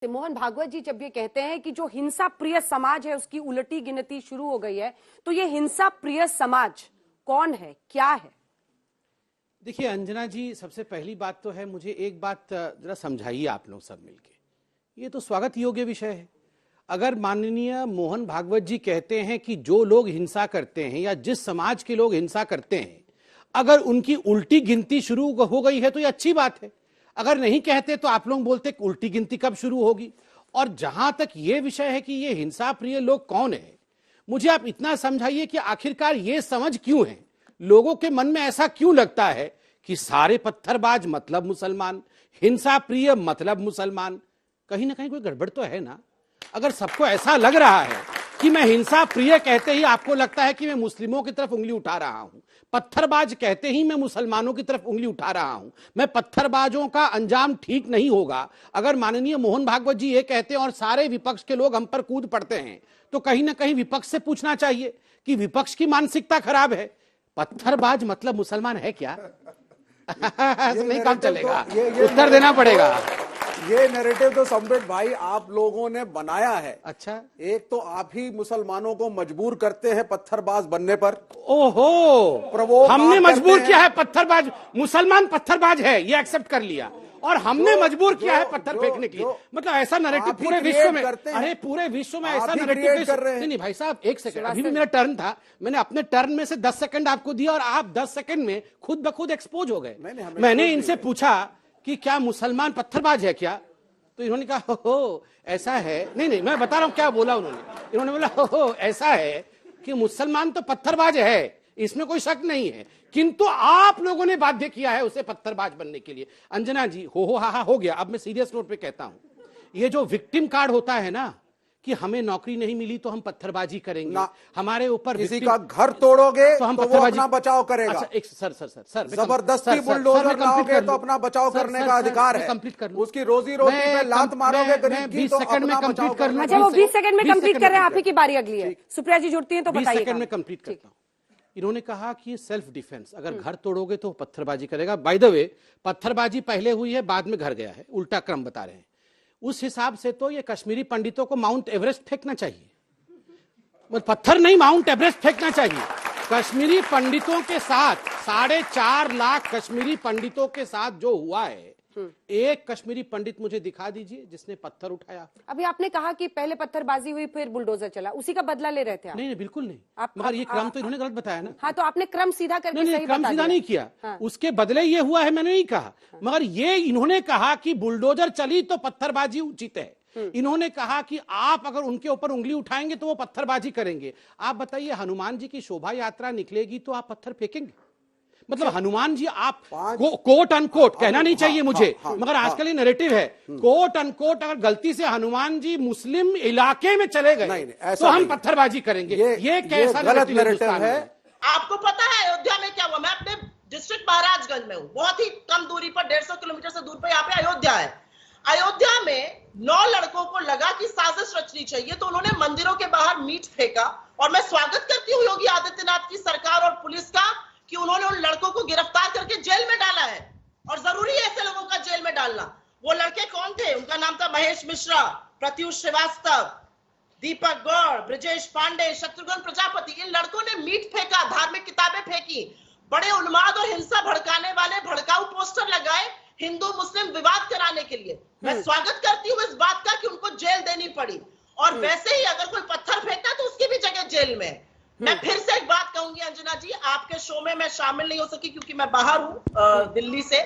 मोहन भागवत जी जब ये कहते हैं कि जो हिंसा प्रिय समाज है उसकी उलटी गिनती शुरू हो गई है, तो ये हिंसा प्रिय समाज कौन है, क्या है? देखिए अंजना जी, सबसे पहली बात तो है, मुझे एक बात जरा समझाइए आप लोग सब मिलके। ये तो स्वागत योग्य विषय है। अगर माननीय मोहन भागवत जी कहते हैं कि जो लोग हिंसा करते हैं या जिस समाज के लोग हिंसा करते हैं, अगर उनकी उल्टी गिनती शुरू हो गई है तो ये अच्छी बात है। अगर नहीं कहते तो आप लोग बोलते कि उल्टी गिनती कब शुरू होगी। और जहां तक ये विषय है कि ये हिंसा प्रिय लोग कौन है, मुझे आप इतना समझाइए कि आखिरकार ये समझ क्यों है, लोगों के मन में ऐसा क्यों लगता है कि सारे पत्थरबाज मतलब मुसलमान, हिंसा प्रिय मतलब मुसलमान। कहीं ना कहीं कोई गड़बड़ तो है ना। अगर सबको ऐसा लग रहा है कि मैं हिंसा प्रिय कहते ही आपको लगता है कि मैं मुस्लिमों की तरफ उंगली उठा रहा हूं, पत्थरबाज कहते ही मैं मुसलमानों की तरफ उंगली उठा रहा हूं, मैं पत्थरबाजों का अंजाम ठीक नहीं होगा, अगर माननीय मोहन भागवत जी ये कहते हैं और सारे विपक्ष के लोग हम पर कूद पड़ते हैं, तो कहीं ना कहीं विपक्ष से पूछना चाहिए कि विपक्ष की मानसिकता खराब है। पत्थरबाज मतलब मुसलमान है क्या? नहीं काम चलेगा, उत्तर देना पड़ेगा। ये नैरेटिव तो संबित भाई आप लोगों ने बनाया है। अच्छा, एक तो आप ही मुसलमानों को मजबूर करते हैं पत्थरबाज बनने पर। ओहो, हमने मजबूर किया है पत्थरबाज, मुसलमान पत्थरबाज है ये एक्सेप्ट कर लिया, और हमने मजबूर किया है पत्थर फेंकने के लिए। मतलब ऐसा नैरेटिव पूरे विश्व में, अरे पूरे विश्व में ऐसा नैरेटिव कर रहे हैं। नहीं भाई साहब, एक सेकंड, अभी भी मेरा टर्न था, मैंने अपने टर्न में से 10 सेकंड आपको दिया और आप 10 सेकंड में खुद ब खुद एक्सपोज हो गए। मैंने इनसे पूछा कि क्या मुसलमान पत्थरबाज है क्या, तो इन्होंने कहा हो ऐसा है। नहीं, मैं बता रहा हूं क्या बोला इन्होंने बोला हो ऐसा है कि मुसलमान तो पत्थरबाज है, इसमें कोई शक नहीं है, किंतु आप लोगों ने बाध्य किया है उसे पत्थरबाज बनने के लिए। अंजना जी, हो हा हो गया। अब मैं सीरियस नोट पे कहता हूं, ये जो विक्टिम कार्ड होता है ना कि हमें नौकरी नहीं मिली तो हम पत्थरबाजी करेंगे, हमारे ऊपर किसी का घर तोड़ोगे तो हम तो वो अपना बचाव करेगा। अच्छा, एक सर जबरदस्ती बुलडोजर लाओगे तो अपना बचाव करने का अधिकार है। कंप्लीट कर लूं, उसकी रोजी रोटी पे लात मारोगे गरीब की तो 20 सेकंड में कंप्लीट कर लूं। अच्छा, वो 20 सेकंड में कंप्लीट कर रहे हैं, आप ही की बारी अगली है। सुप्रिया जी जुड़ती हैं तो बताइए। 20 सेकंड में कंप्लीट करता हूं। इन्होंने कहा कि सेल्फ डिफेंस, अगर घर तोड़ोगे तो पत्थरबाजी करेगा। बाय द वे, पत्थरबाजी पहले हुई है, बाद में घर गया है, उल्टा क्रम बता रहे हैं। उस हिसाब से तो ये कश्मीरी पंडितों को माउंट एवरेस्ट फेंकना चाहिए, मतलब पत्थर नहीं, माउंट एवरेस्ट फेंकना चाहिए। कश्मीरी पंडितों के साथ 4.5 लाख कश्मीरी पंडितों के साथ जो हुआ है, एक कश्मीरी पंडित मुझे दिखा दीजिए जिसने पत्थर उठाया। अभी आपने कहा कि पहले पत्थरबाजी हुई फिर बुलडोजर चला, उसी का बदला ले रहे थे आप? नहीं, बिल्कुल नहीं, मगर ये क्रम तो इन्होंने गलत बताया ना। हाँ, तो आपने क्रम सीधा करके नहीं, क्रम सीधा नहीं किया। हाँ। उसके बदले ये हुआ है, मैंने नहीं कहा। हाँ। मगर ये इन्होंने कहा कि बुलडोजर चली तो पत्थरबाजी उचित है। इन्होंने कहा कि आप अगर उनके ऊपर उंगली उठाएंगे तो वो पत्थरबाजी करेंगे। आप बताइए, हनुमान जी की शोभा यात्रा निकलेगी तो आप पत्थर फेंकेंगे? मतलब हनुमान जी, आप कोट अनकोट कहना नहीं चाहिए मुझे, मगर आजकल ये नैरेटिव है, कोट अनकोट अगर गलती से हनुमान जी मुस्लिम इलाके में चले गए तो हम पत्थरबाजी करेंगे। ये कैसा गलत नैरेटिव है? आपको पता है अयोध्या में क्या हुआ? मैं अपने डिस्ट्रिक्ट महाराजगंज में हूँ, बहुत ही कम दूरी पर, 150 किलोमीटर से दूर पर यहाँ पे अयोध्या है। अयोध्या में 9 लड़कों को लगा कि साजिश रचनी चाहिए, तो उन्होंने मंदिरों के बाहर मीट फेंका। और मैं स्वागत करती हूँ योगी आदित्यनाथ की सरकार और पुलिस का कि उन्होंने उन लड़कों को गिरफ्तार करके जेल में डाला है, और जरूरी है ऐसे लोगों का जेल में डालना। वो लड़के कौन थे? उनका नाम था महेश मिश्रा, प्रत्युष श्रीवास्तव, दीपक गौड़, ब्रजेश पांडे, शत्रुघ्न प्रजापति। इन लड़कों ने मीट फेंका, धार्मिक किताबें फेंकी, बड़े उन्माद और हिंसा भड़काने वाले भड़काऊ पोस्टर लगाए हिंदू मुस्लिम विवाद कराने के लिए। मैं स्वागत करती हूँ इस बात का कि उनको जेल देनी पड़ी, और वैसे ही अगर कोई पत्थर फेंकता तो उसकी भी जगह जेल में। मैं फिर से एक बात कहूंगी अंजना जी, आपके शो में मैं शामिल नहीं हो सकी क्योंकि मैं बाहर हूं दिल्ली से,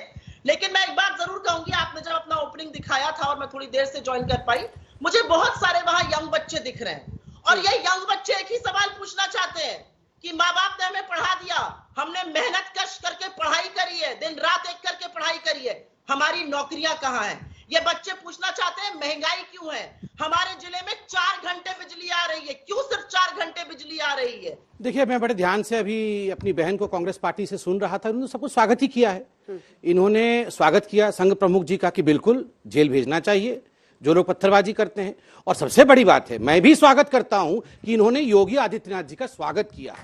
लेकिन मैं एक बात जरूर कहूंगी, आपने जब अपना ओपनिंग दिखाया था और मैं थोड़ी देर से ज्वाइन कर पाई, मुझे बहुत सारे वहां यंग बच्चे दिख रहे हैं, और ये यंग बच्चे एक ही सवाल पूछना चाहते हैं कि माँ बाप ने हमें पढ़ा दिया, हमने मेहनत कश करके पढ़ाई करी है, दिन रात एक करके पढ़ाई करी है, हमारी नौकरियां कहाँ हैं? ये बच्चे पूछना चाहते हैं महंगाई क्यों है? हमारे जिले में 4 घंटे बिजली आ रही है, क्यों सिर्फ 4 घंटे बिजली आ रही है? देखिए, मैं बड़े ध्यान से अभी अपनी बहन को कांग्रेस पार्टी से सुन रहा था, उन्होंने सबको स्वागत ही किया है। इन्होंने स्वागत किया संघ प्रमुख जी का कि बिल्कुल जेल भेजना चाहिए जो लोग पत्थरबाजी करते हैं, और सबसे बड़ी बात है, मैं भी स्वागत करता हूं कि इन्होंने योगी आदित्यनाथ जी का स्वागत किया,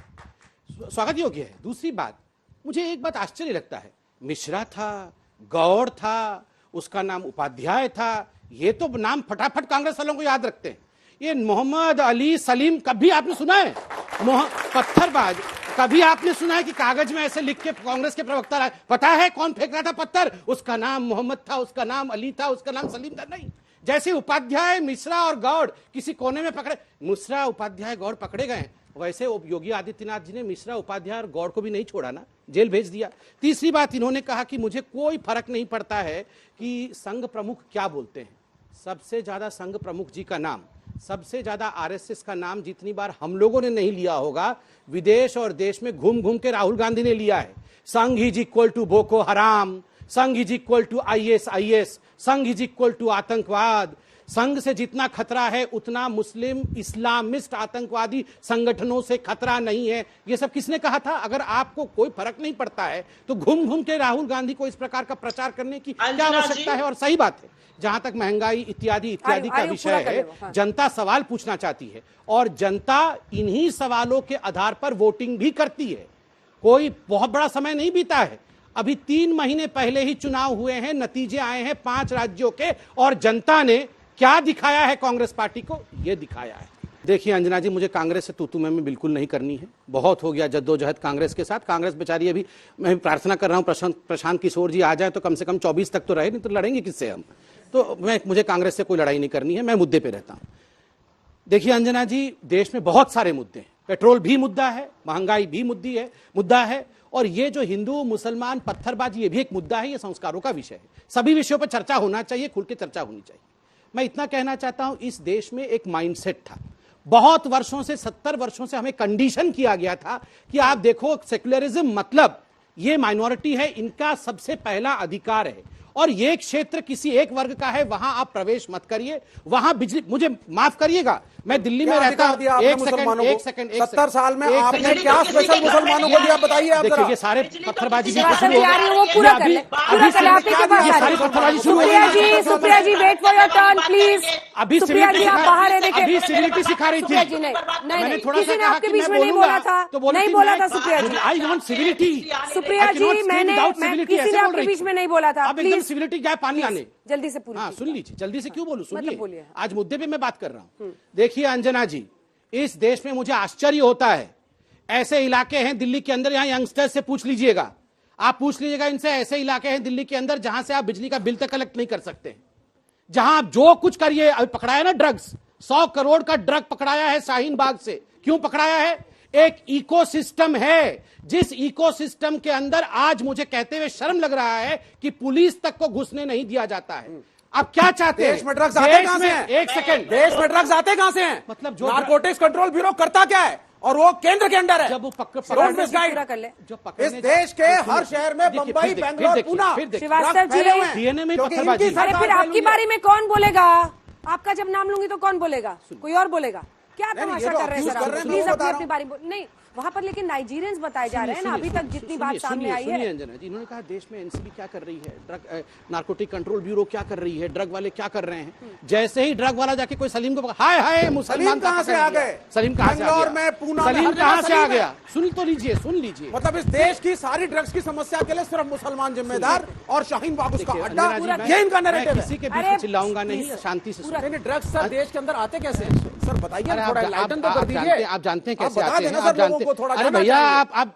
स्वागत योग्य है। दूसरी बात, मुझे एक बात आश्चर्य लगता है, मिश्रा था, गौड़ था, उसका नाम उपाध्याय था, ये तो नाम फटाफट कांग्रेस वालों को याद रखते हैं। ये मोहम्मद अली सलीम कभी आपने सुना है? पत्थरबाज कभी आपने सुना है कि कागज में ऐसे लिख के कांग्रेस के प्रवक्ता पता है कौन फेंक रहा था पत्थर? उसका नाम मोहम्मद था, उसका नाम अली था, उसका नाम सलीम था? नहीं। जैसे उपाध्याय, मिश्रा और गौड़ किसी कोने में पकड़े, मिश्रा, उपाध्याय, गौड़ पकड़े गए, वैसे योगी आदित्यनाथ जी ने मिश्रा, उपाध्याय और गौड़ को भी नहीं छोड़ा ना, जेल भेज दिया। तीसरी बात इन्होंने कहा कि मुझे कोई फर्क नहीं पड़ता है कि संघ प्रमुख क्या बोलते हैं। सबसे ज्यादा संघ प्रमुख जी का नाम, सबसे ज्यादा आरएसएस का नाम जितनी बार हम लोगों ने नहीं लिया होगा, विदेश और देश में घूम घूम के राहुल गांधी ने लिया है। संघ इज इक्वल टू बोको हराम, संघ इज इक्वल टू आईएस, संघ इज इक्वल टू आतंकवाद। संघ से जितना खतरा है उतना मुस्लिम इस्लामिस्ट आतंकवादी संगठनों से खतरा नहीं है। ये सब किसने कहा था? अगर आपको कोई फर्क नहीं पड़ता है तो घूम घूम के राहुल गांधी को इस प्रकार का प्रचार करने की क्या आवश्यकता है? और सही बात है, जहां तक महंगाई इत्यादि का विषय है, जनता सवाल पूछना चाहती है और जनता इन्हीं सवालों के आधार पर वोटिंग भी करती है। कोई बहुत बड़ा समय नहीं बीता है, अभी 3 महीने पहले ही चुनाव हुए हैं, नतीजे आए हैं 5 राज्यों के, और जनता ने क्या दिखाया है कांग्रेस पार्टी को? यह दिखाया है। देखिए अंजना जी, मुझे कांग्रेस से तू में बिल्कुल नहीं करनी है। बहुत हो गया जद्दोजहद कांग्रेस के साथ। कांग्रेस बेचारी, अभी मैं प्रार्थना कर रहा हूं प्रशांत किशोर जी आ जाए तो कम से कम 24 तक तो रहे, नहीं तो लड़ेंगे किससे हम? तो मुझे कांग्रेस से कोई लड़ाई नहीं करनी है, मैं मुद्दे पे रहता हूं। देखिए अंजना जी, देश में बहुत सारे मुद्दे हैं। पेट्रोल भी मुद्दा है, महंगाई भी मुद्दा है, और ये जो हिंदू मुसलमान पत्थरबाजी, ये भी एक मुद्दा है। ये संस्कारों का विषय है। सभी विषयों पर चर्चा होना चाहिए, खुल के चर्चा होनी चाहिए। मैं इतना कहना चाहता हूं, इस देश में एक माइंडसेट था, बहुत वर्षों से, 70 वर्षों से हमें कंडीशन किया गया था कि आप देखो, सेक्युलरिज्म मतलब ये माइनॉरिटी है, इनका सबसे पहला अधिकार है, और ये क्षेत्र किसी एक वर्ग का है, वहां आप प्रवेश मत करिए, वहां बिजली, मुझे माफ करिएगा, मैं दिल्ली में रहता हूं। एक सेकंड 70 साल में आपने क्या स्पेशल मुसलमानों को दिया, बताइए आप। देखिए ये सारे पत्थरबाजी वो पूरा कर ले, सारी पत्थरबाजी शुरू हो गई। Supriya ji wait for your turn please. अभी सिविलिटी सिखा रही थी। मैंने थोड़ा सा आपके बीच में नहीं बोला था, नहीं बोला था Supriya ji. I want civility. Supriya ji, मैंने किसी ने आपके बीच में नहीं बोला था। प्लीज सिविलिटी क्या, पानी आने जल्दी से पूरी। हाँ सुन लीजिए, जल्दी से क्यों बोलूं, सुनिए। हाँ। आज मुद्दे पे मैं बात कर रहा हूं। देखिए अंजना जी, इस देश में मुझे आश्चर्य होता है, ऐसे इलाके हैं दिल्ली के अंदर, यहां यंगस्टर्स से पूछ लीजिएगा, आप पूछ लीजिएगा इनसे, ऐसे इलाके हैं दिल्ली के अंदर जहां से आप बिजली का बिल तक कलेक्ट नहीं कर सकते, जहां आप जो कुछ करिए। अभी पकड़ाया ना ड्रग्स, 100 करोड़ का ड्रग पकड़ाया है शाहीन बाग से। क्यों पकड़ाया है? एक इकोसिस्टम है, जिस इकोसिस्टम के अंदर आज मुझे कहते हुए शर्म लग रहा है कि पुलिस तक को घुसने नहीं दिया जाता है। आप क्या चाहते हैं? देश में ड्रग्स आते कहां से हैं? एक सेकंड, देश में ड्रग्स आते कहां से हैं? मतलब जो नारकोटिक्स कंट्रोल ब्यूरो करता क्या है, और वो केंद्र के अंडर है। जब वो पूरा कर ले। इस देश के हर शहर में, बंबई, बेंगलोर, पुणे, श्रीवास्तव जी, डीएनए में क्योंकि पत्थरबाजी। इनकी अरे फिर आपकी बारी में कौन बोलेगा? आपका जब नाम लूंगी तो कौन बोलेगा? कोई और बोलेगा? क्या तमाशा कर रहे हैं सर आप? प्लीज अपनी बारी नहीं, वहां पर लेकिन नाइजीरियंस बताए जा रहे हैं ना, अभी तक जितनी बात सामने आई है। अंजना जी, इन्होंने कहा देश में एनसीबी क्या कर रही है, ड्रग नारकोटिक कंट्रोल ब्यूरो क्या कर रही है, ड्रग वाले क्या कर रहे हैं। जैसे ही ड्रग वाला जाके कोई सलीम को, हाय हाय मुसलमान कहां से आ गए? सलीम कहां से आ गया? में, पूना, सलीम कहां से आ गया? सुन तो लीजिए, सुन लीजिए। मतलब इस देश की सारी ड्रग्स की समस्या के लिए सिर्फ मुसलमान जिम्मेदार और शाहीन बाग उसका अड्डा, ये इनका नैरेटिव है। किसी के बीच में चिल्लाऊंगा नहीं, शांति से। ड्रग्स सर देश के अंदर आते कैसे? सर बताइए, थोड़ा एनलाइटन तो कर दीजिए। आप जानते हैं कैसे आते हैं, आप जानते हैं। अरे भैया आप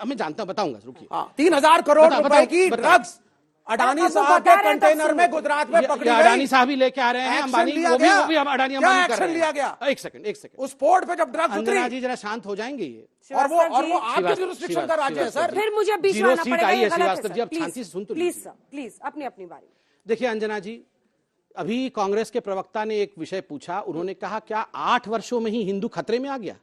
मैं जानता, बताऊंगा, रुकिए। 3000 करोड़ रुपए की ड्रग्स अडानी साहब के कंटेनर में गुजरात में पकड़ी गई। अडानी साहब ही लेके आ रहे हैं, अंबानी वो भी अडानी अंबानी कर रहे हैं। लिया गया? एक सेकंड उस पोर्ट पे जब ड्रग्स उतरी, जी जरा शांत हो जाएंगे ये। और वो आपके जुरिस्डिक्शन का राज्य है सर। फिर मुझे बीच में आना पड़ेगा। श्रीवास्तव जी, आप शांति से सुन तो प्लीज सर, प्लीज अपनी बारी। देखिए अंजना जी, अभी कांग्रेस के प्रवक्ता ने एक विषय पूछा, उन्होंने कहा क्या 8 वर्षों में ही हिंदू खतरे में आ गया?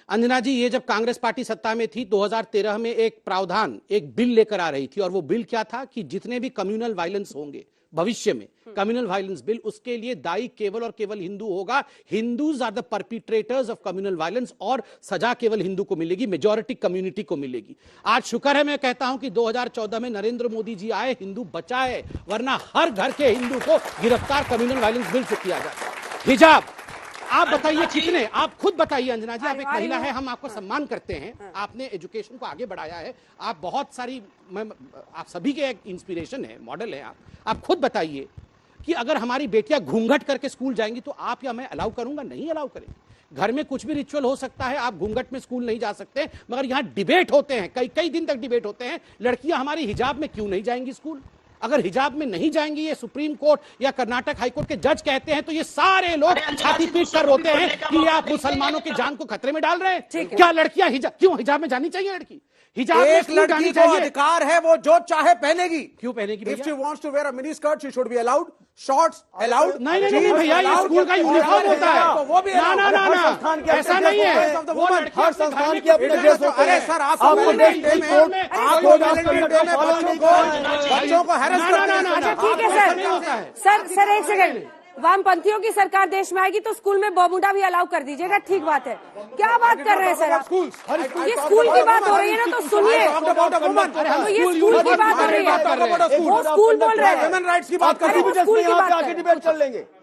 अंजना जी, ये जब कांग्रेस पार्टी सत्ता में थी 2013 में एक प्रावधान, एक बिल लेकर आ रही थी, और वो बिल क्या था कि जितने भी कम्युनल वायलेंस होंगे भविष्य में, कम्युनल वायलेंस बिल, उसके लिए दायी केवल और केवल हिंदू होगा। Hindus are the perpetrators of communal violence, और सजा केवल हिंदू को मिलेगी, मेजॉरिटी कम्युनिटी को मिलेगी। आज शुक्र है, मैं कहता हूं कि 2014 में नरेंद्र मोदी जी आए, हिंदू बचाए, वरना हर घर के हिंदू को गिरफ्तार कम्युनल वायलेंस बिल से किया जाता। हिजाब, आप बताइए कितने, आप खुद बताइए अंजना जी, आप एक महिला है, हम आपको सम्मान करते हैं, आपने एजुकेशन को आगे बढ़ाया है, आप बहुत सारी, आप सभी के एक इंस्पिरेशन है, मॉडल है आप खुद बताइए, कि अगर हमारी बेटियां घूंघट करके स्कूल जाएंगी तो आप या मैं अलाउ करूंगा? नहीं अलाउ करेंगे। घर में कुछ भी रिचुअल हो सकता है, आप घूंघट में स्कूल नहीं जा सकते, मगर यहां डिबेट होते हैं, कई कई दिन तक डिबेट होते हैं, लड़कियां हमारी हिजाब में क्यों नहीं जाएंगी स्कूल? अगर हिजाब में नहीं जाएंगी, ये सुप्रीम कोर्ट या कर्नाटक हाईकोर्ट के जज कहते हैं, तो ये सारे लोग छाती पीट कर रोते हैं कि आप मुसलमानों की जान को खतरे में डाल रहे हैं। क्या लड़कियां हिजाब, क्यों हिजाब में जानी चाहिए? लड़की हिजाब में एक स्कूल लड़की जानी को चाहिए। अधिकार है, वो जो चाहे पहनेगी। क्यों पहनेगी इफ भैया? She wants to wear a mini skirt she should be allowed, shorts allowed. नहीं नहीं नहीं भैया, ये स्कूल का यूनिफॉर्म होता है। तो वो भी ना ना ना ना, ऐसा नहीं है। वो लड़की हर संस्थान के अपने ड्रेस होते हैं। अरे सर, आपको वैलेंटाइन डे में बच्चों को हैरेस करते हैं। अच्छा ठीक है सर, एक सेकंड, वामपंथियों की सरकार देश में आएगी तो स्कूल में बॉबूडा भी अलाउ कर दीजिएगा, ठीक बात है। क्या बात कर रहे हैं सर आप? ये स्कूल की बात हो रही है ना, तो सुनिए, तो ये स्कूल की बात हो रही है, वो स्कूल बोल रहे हैं, ह्यूमन राइट्स की बात कर किसी भी रहे हैं। जैसे यहाँ पे आके डिबेट कर लेंगे।